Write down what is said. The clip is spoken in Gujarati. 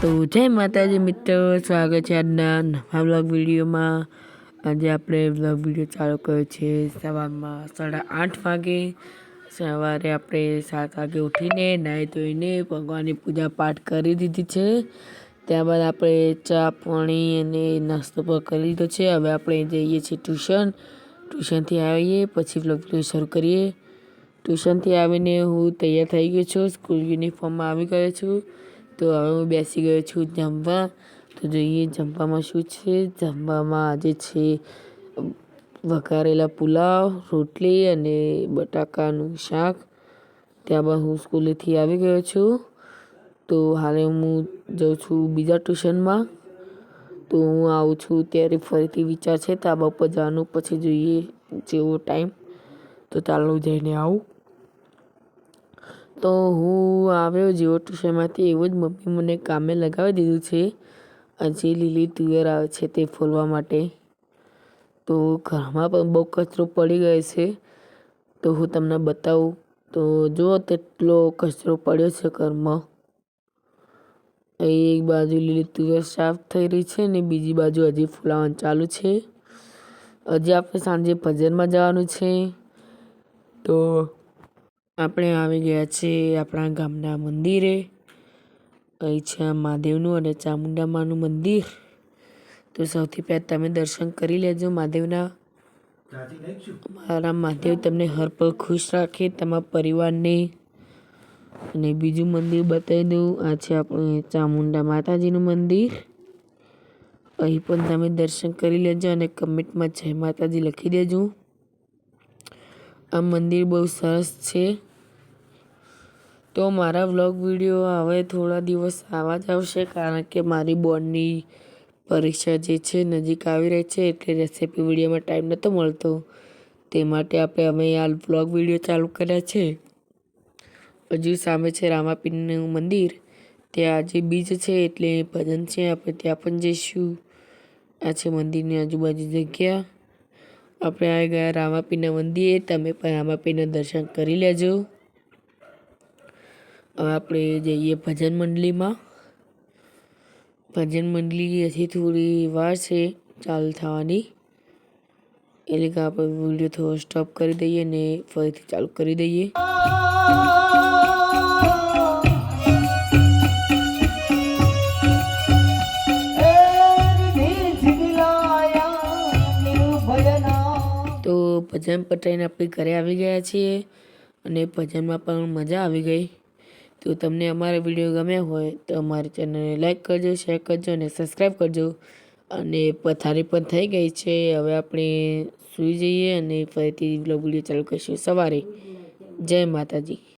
તો જય માતાજી મિત્રો, સ્વાગત છે આજના નવા વ્લોગ વિડીયોમાં। આજે આપણે વ્લોગ વિડીયો ચાલુ કર્યો છે સવારમાં 8:30 વાગે। સવારે આપણે 7 વાગે ઉઠીને નાહી ધોઈને ભગવાનની પૂજા પાઠ કરી દીધી છે। ત્યારબાદ આપણે ચા પાણી અને નાસ્તો પણ કરી લીધો છે। હવે આપણે જઈએ છીએ ટ્યુશનથી આવીએ પછી વ્લોગ વિડીયો શરૂ કરીએ। ટ્યુશનથી આવીને હું તૈયાર થઈ ગયો છું, સ્કૂલ યુનિફોર્મમાં આવી ગયો છું। તો હવે હું બેસી ગયો છું જમવા। તો જોઈએ જમવામાં શું છે। જમવામાં આજે છે વઘારેલા પુલાવ, રોટલી અને બટાકાનું શાક। ત્યારબાદ હું સ્કૂલેથી આવી ગયો છું। તો હાલે હું જાઉં છું બીજા ટ્યુશનમાં। તો હું આવું છું ત્યારે ફરીથી વિચાર છે ધાબા ઉપર જવાનું, પછી જોઈએ જેવો ટાઈમ તો ચાલો જઈને આવું। તો હું આવ્યો જેવો ટ્યુશનમાંથી એવું જ મમ્મી મને કામે લગાવી દીધું છે। હજી લીલી તુવેર આવે છે તે ફોલવા માટે। તો ઘરમાં પણ બહુ કચરો પડી ગયો છે, તો હું તમને બતાવું। તો જુઓ તેટલો કચરો પડ્યો છે ઘરમાં। એક બાજુ લીલી તુવેર સાફ થઈ રહી છે ને બીજી બાજુ હજી ફૂલાવાનું ચાલુ છે। હજી આપણે સાંજે ભજનમાં જવાનું છે। તો આપણે આવી ગયા છીએ આપણા ગામના મંદિરે। અહીં છે મહાદેવનું અને ચામુંડા માનું મંદિર। તો સૌથી પહેલાં તમે દર્શન કરી લેજો મહાદેવના। મારા મહાદેવ તમને હર પળ ખુશ રાખે, તમારા પરિવારને। અને બીજું મંદિર બતાવી દઉં, આ છે આપણે ચામુંડા માતાજીનું મંદિર। અહીં પણ તમે દર્શન કરી લેજો અને કમેન્ટમાં જય માતાજી લખી દેજો। આ મંદિર બહુ સરસ છે। તો મારા વ્લોગ વિડીયો હવે થોડા દિવસ આવા જ આવશે, કારણ કે મારી બોર્ડની પરીક્ષા જે છે નજીક આવી રહી છે, એટલે રેસીપી વિડીયોમાં ટાઈમ નહોતો મળતો। તે માટે આપણે હવે આ વ્લોગ વિડીયો ચાલુ કર્યા છે। હજુ સામે છે રામાપીરનું મંદિર, ત્યાં આજે બીજ છે એટલે ભજન છે, આપણે ત્યાં પણ જઈશું। આ છે મંદિરની આજુબાજુ જગ્યા। આપણે આવી ગયા રામાપીરના મંદિરે, તમે પણ રામાપીરના દર્શન કરી લેજો। હવે આપણે જઈએ ભજન મંડળીમાં। ભજન મંડળી હજી થોડી વાર છે ચાલુ થવાની, એટલે કે આપણે વિડીયો થોડો સ્ટોપ કરી દઈએ ને ફરીથી ચાલુ કરી દઈએ। તો ભજન પતાવીને આપણે ઘરે આવી ગયા છીએ અને ભજનમાં પણ મજા આવી ગઈ। તો તમને અમારા વિડીયો ગમ્યા હોય તો અમારી ચેનલને લાઈક કરજો, શેર કરજો અને સબસ્ક્રાઈબ કરજો। અને પથારી પણ થઈ ગઈ છે, હવે આપણે સૂઈ જઈએ અને ફરીથી વ્લોગ વિડીયો ચાલુ કરીશું સવારે। જય માતાજી।